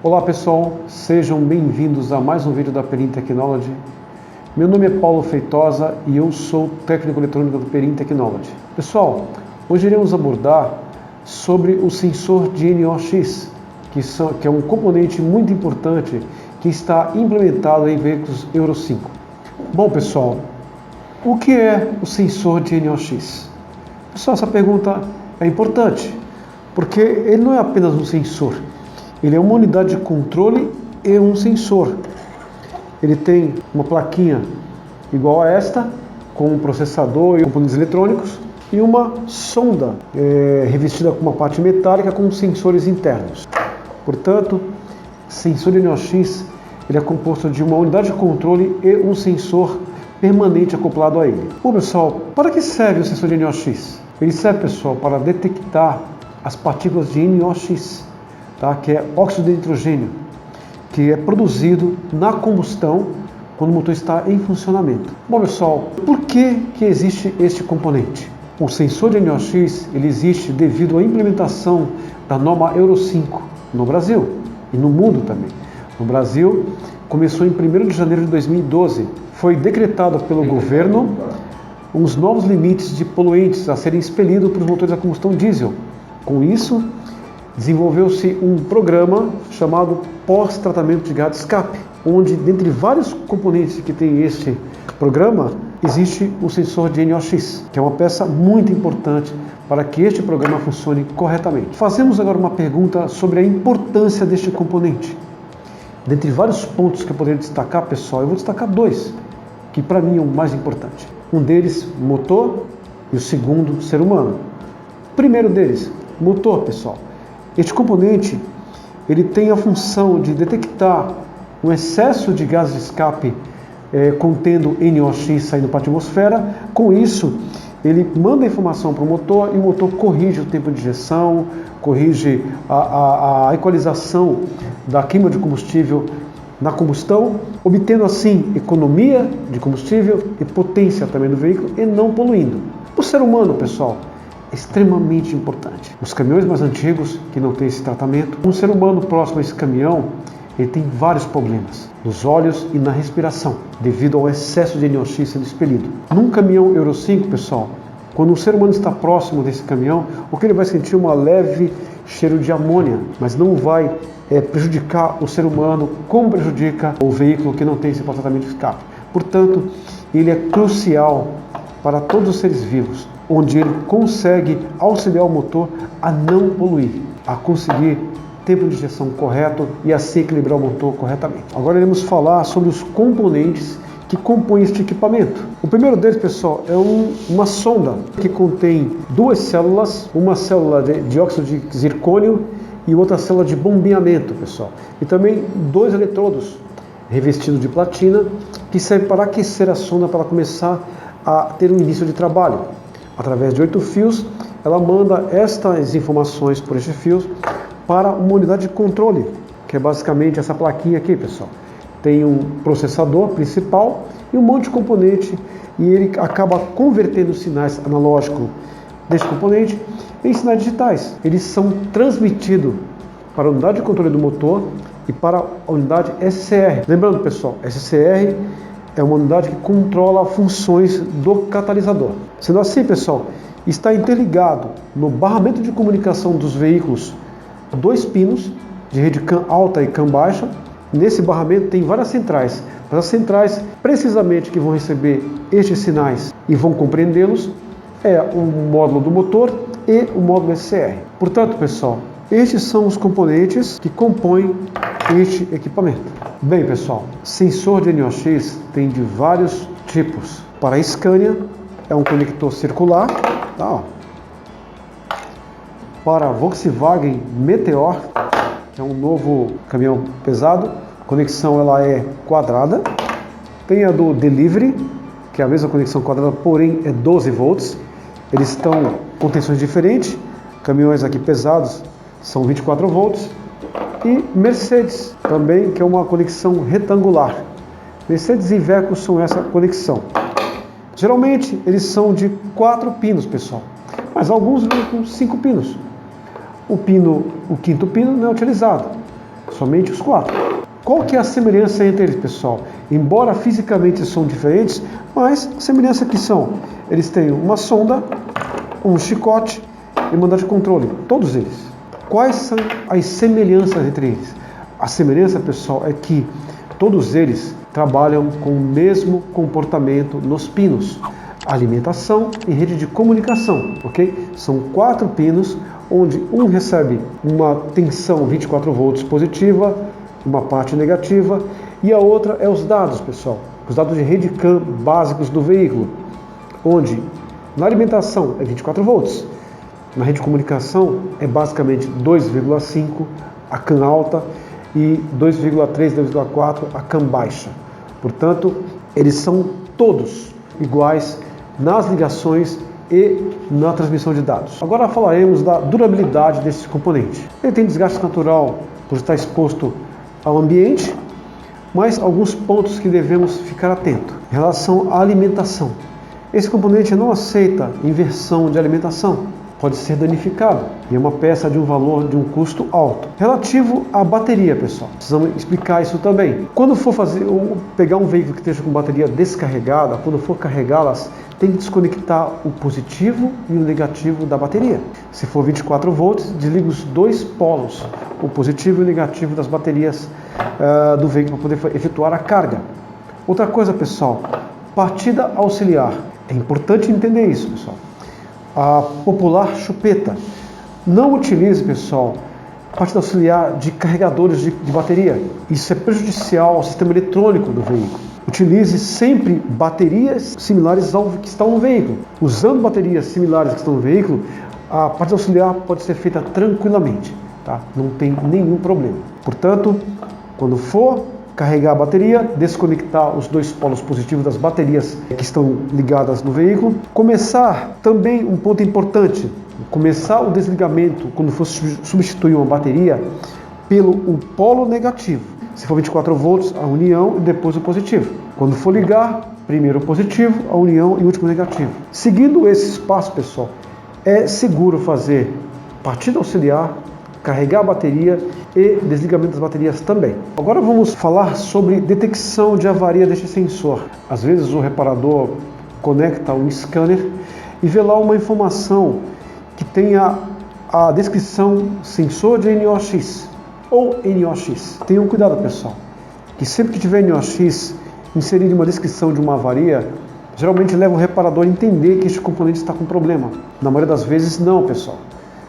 Olá pessoal, sejam bem-vindos a mais um vídeo da Perim Technology. Meu nome é Paulo Feitosa e eu sou técnico eletrônico do Perim Technology. Pessoal, hoje iremos abordar sobre o sensor de NOx, que é um componente muito importante que está implementado em veículos Euro 5. Bom pessoal, o que é o sensor de NOx? Pessoal, essa pergunta é importante, porque ele não é apenas um sensor, ele é uma unidade de controle e um sensor. Ele tem uma plaquinha igual a esta, com um processador e componentes eletrônicos, e uma sonda revestida com uma parte metálica com sensores internos. Portanto, sensor de NOx ele é composto de uma unidade de controle e um sensor permanente acoplado a ele. Bom pessoal, para que serve o sensor de NOx? Ele serve, pessoal, para detectar as partículas de NOx, tá? Que é óxido de nitrogênio, que é produzido na combustão quando o motor está em funcionamento. Bom pessoal, por que existe este componente? O sensor de NOx ele existe devido à implementação da norma Euro 5 no Brasil e no mundo também. No Brasil, começou em 1º de janeiro de 2012. Foi decretado pelo governo os novos limites de poluentes a serem expelidos para os motores a combustão diesel. Com isso, desenvolveu-se um programa chamado pós-tratamento de gás de escape, onde, dentre vários componentes que tem este programa, existe o sensor de NOx, que é uma peça muito importante para que este programa funcione corretamente. Fazemos agora uma pergunta sobre a importância deste componente. Dentre vários pontos que eu poderia destacar, pessoal, eu vou destacar dois, que para mim é o mais importante. Um deles, motor, e o segundo, ser humano. Primeiro deles, motor, pessoal. Este componente ele tem a função de detectar um excesso de gás de escape contendo NOx saindo para a atmosfera. Com isso, ele manda a informação para o motor e o motor corrige o tempo de injeção, corrige a equalização da queima de combustível na combustão, obtendo assim economia de combustível e potência também do veículo e não poluindo. O ser humano, pessoal, é extremamente importante. Os caminhões mais antigos que não têm esse tratamento, um ser humano próximo a esse caminhão, ele tem vários problemas nos olhos e na respiração, devido ao excesso de NOx sendo expelido. Num caminhão Euro 5, pessoal, quando o ser humano está próximo desse caminhão, o que ele vai sentir uma leve cheiro de amônia, mas não vai prejudicar o ser humano como prejudica o veículo que não tem esse tratamento de escape. Portanto, ele é crucial para todos os seres vivos, onde ele consegue auxiliar o motor a não poluir, a conseguir tempo de injeção correto e assim equilibrar o motor corretamente. Agora iremos falar sobre os componentes que compõem este equipamento. O primeiro deles, pessoal, é uma sonda que contém duas células, uma célula de dióxido de zircônio e outra célula de bombeamento, pessoal. E também dois eletrodos revestidos de platina que servem para aquecer a sonda para ela começar a ter um início de trabalho. Através de 8 fios, ela manda estas informações por estes fios para uma unidade de controle, que é basicamente essa plaquinha aqui, pessoal. Tem um processador principal e um monte de componente, e ele acaba convertendo os sinais analógicos desse componente em sinais digitais. Eles são transmitidos para a unidade de controle do motor e para a unidade SCR. Lembrando, pessoal, SCR é uma unidade que controla funções do catalisador. Sendo assim, pessoal, está interligado no barramento de comunicação dos veículos dois pinos de rede CAN alta e CAN baixa. Nesse barramento tem várias centrais. As centrais, precisamente, que vão receber estes sinais e vão compreendê-los é o módulo do motor e o módulo SCR. Portanto, pessoal, estes são os componentes que compõem este equipamento. Bem, pessoal, sensor de NOx tem de vários tipos. Para a Scania é um conector circular, tá, ó. Para a Volkswagen Meteor, que é um novo caminhão pesado, a conexão ela é quadrada. Tem a do Delivery, que é a mesma conexão quadrada, porém é 12 volts. Eles estão com tensões diferentes. Caminhões aqui pesados são 24 volts. E Mercedes também, que é uma conexão retangular. Mercedes e Iveco são essa conexão. Geralmente eles são de 4 pinos, pessoal, mas alguns vêm com 5 pinos. O quinto pino não é utilizado. Somente os 4. Qual que é a semelhança entre eles, pessoal? Embora fisicamente são diferentes, mas a semelhança que são, eles têm uma sonda, um chicote e mandar de controle, todos eles. Quais são as semelhanças entre eles? A semelhança, pessoal, é que todos eles trabalham com o mesmo comportamento nos pinos. Alimentação e rede de comunicação, ok? São 4 pinos, onde um recebe uma tensão 24 volts positiva, uma parte negativa, e a outra é os dados, pessoal. Os dados de rede CAN básicos do veículo, onde na alimentação é 24 volts, na rede de comunicação é basicamente 2,5 a CAN alta e 2,3, 2,4 a CAN baixa. Portanto, eles são todos iguais nas ligações e na transmissão de dados. Agora falaremos da durabilidade desse componente. Ele tem desgaste natural por estar exposto ao ambiente, mas alguns pontos que devemos ficar atento. Em relação à alimentação, esse componente não aceita inversão de alimentação, pode ser danificado e é uma peça de um valor, de um custo alto. Relativo à bateria, pessoal, precisamos explicar isso também. Quando for pegar um veículo que esteja com bateria descarregada, quando for carregá-las, tem que desconectar o positivo e o negativo da bateria. Se for 24 volts, desliga os 2 polos, o positivo e o negativo das baterias do veículo para poder efetuar a carga. Outra coisa, pessoal, partida auxiliar. É importante entender isso, pessoal. A popular chupeta. Não utilize, pessoal, partida auxiliar de carregadores de bateria. Isso é prejudicial ao sistema eletrônico do veículo. Utilize sempre baterias similares ao que está no veículo. Usando baterias similares que estão no veículo, a partida auxiliar pode ser feita tranquilamente, tá? Não tem nenhum problema. Portanto, quando for carregar a bateria, desconectar os 2 polos positivos das baterias que estão ligadas no veículo. Começar também um ponto importante, começar o desligamento quando for substituir uma bateria pelo polo negativo. Se for 24 volts, a união e depois o positivo. Quando for ligar, primeiro o positivo, a união e o último negativo. Seguindo esse passo, pessoal, é seguro fazer partida auxiliar, carregar a bateria e desligamento das baterias também. Agora vamos falar sobre detecção de avaria deste sensor. Às vezes o reparador conecta um scanner e vê lá uma informação que tenha a descrição sensor de NOx ou NOx. Tenham cuidado, pessoal, que sempre que tiver NOx inserido em uma descrição de uma avaria, geralmente leva o reparador a entender que este componente está com problema. Na maioria das vezes não, pessoal.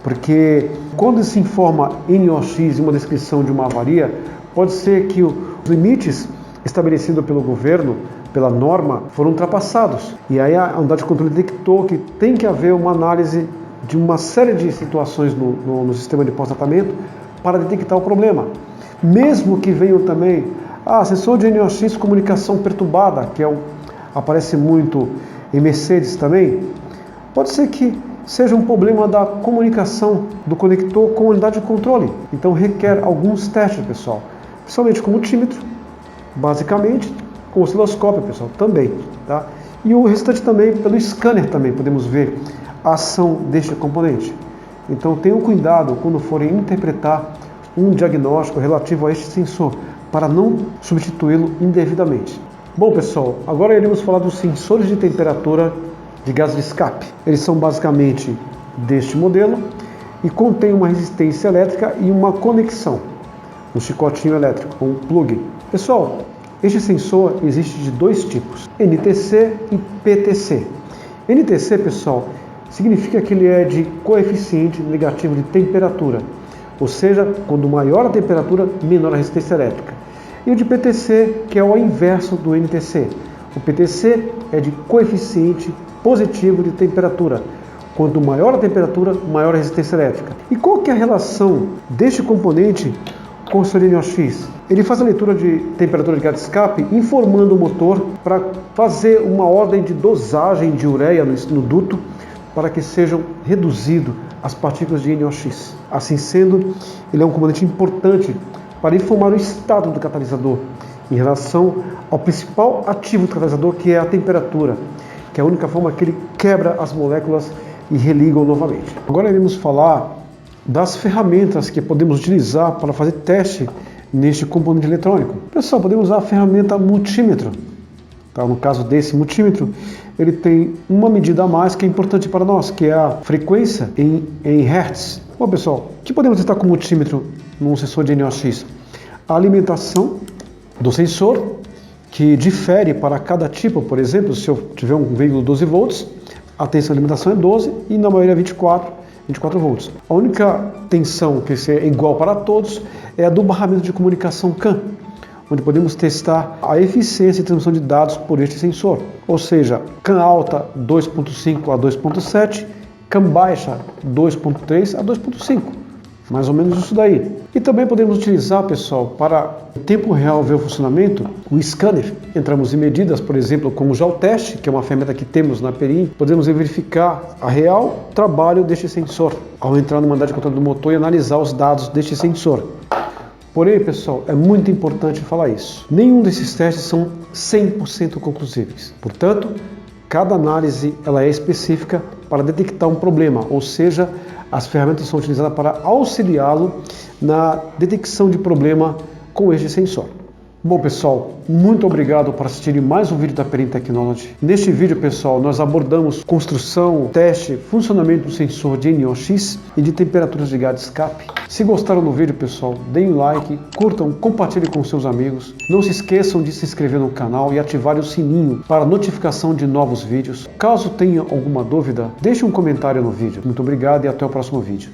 Porque quando se informa NOx em uma descrição de uma avaria, pode ser que os limites estabelecidos pelo governo, pela norma, foram ultrapassados. E aí a unidade de controle detectou que tem que haver uma análise de uma série de situações no sistema de pós-tratamento para detectar o problema. Mesmo que venham também, sensor de NOx, comunicação perturbada, que aparece muito em Mercedes também, pode ser que seja um problema da comunicação do conector com a unidade de controle. Então requer alguns testes, pessoal, principalmente com multímetro, basicamente, com osciloscópio, pessoal, também, tá? E o restante também pelo scanner também podemos ver a ação deste componente. Então tenham cuidado quando forem interpretar um diagnóstico relativo a este sensor, para não substituí-lo indevidamente. Bom, pessoal, agora iremos falar dos sensores de temperatura de gás de escape. Eles são basicamente deste modelo e contém uma resistência elétrica e uma conexão, um chicotinho elétrico, um plug. Pessoal, este sensor existe de 2 tipos, NTC e PTC. NTC, pessoal, significa que ele é de coeficiente negativo de temperatura, ou seja, quando maior a temperatura, menor a resistência elétrica. E o de PTC, que é o inverso do NTC. O PTC é de coeficiente positivo de temperatura. Quanto maior a temperatura, maior a resistência elétrica. E qual que é a relação deste componente com o seu NOx? Ele faz a leitura de temperatura de gás de escape, informando o motor para fazer uma ordem de dosagem de ureia no duto, para que sejam reduzidas as partículas de NOx. Assim sendo, ele é um componente importante para informar o estado do catalisador em relação ao principal ativo do catalisador, que é a temperatura, que é a única forma que ele quebra as moléculas e religam novamente. Agora iremos falar das ferramentas que podemos utilizar para fazer teste neste componente eletrônico. Pessoal, podemos usar a ferramenta multímetro. Tá? No caso desse multímetro, ele tem uma medida a mais que é importante para nós, que é a frequência em Hertz. Bom, pessoal, o que podemos testar com o multímetro num sensor de NOx? A alimentação do sensor, que difere para cada tipo. Por exemplo, se eu tiver um veículo 12 volts, a tensão de alimentação é 12 e na maioria 24 volts. A única tensão que é igual para todos é a do barramento de comunicação CAN, onde podemos testar a eficiência de transmissão de dados por este sensor. Ou seja, CAN alta 2.5 a 2.7, CAN baixa 2.3 a 2.5. Mais ou menos isso daí. E também podemos utilizar, pessoal, para em tempo real ver o funcionamento, o scanner. Entramos em medidas, por exemplo, como o Geotest, que é uma ferramenta que temos na Perin. Podemos verificar a real trabalho deste sensor, ao entrar numa unidade de controle do motor e analisar os dados deste sensor. Porém, pessoal, é muito importante falar isso. Nenhum desses testes são 100% conclusivos. Portanto, cada análise ela é específica para detectar um problema, ou seja, as ferramentas são utilizadas para auxiliá-lo na detecção de problema com este sensor. Bom, pessoal, muito obrigado por assistirem mais um vídeo da Perin Technology. Neste vídeo, pessoal, nós abordamos construção, teste, funcionamento do sensor de NOx e de temperaturas de gás de escape. Se gostaram do vídeo, pessoal, deem um like, curtam, compartilhem com seus amigos. Não se esqueçam de se inscrever no canal e ativar o sininho para notificação de novos vídeos. Caso tenha alguma dúvida, deixe um comentário no vídeo. Muito obrigado e até o próximo vídeo.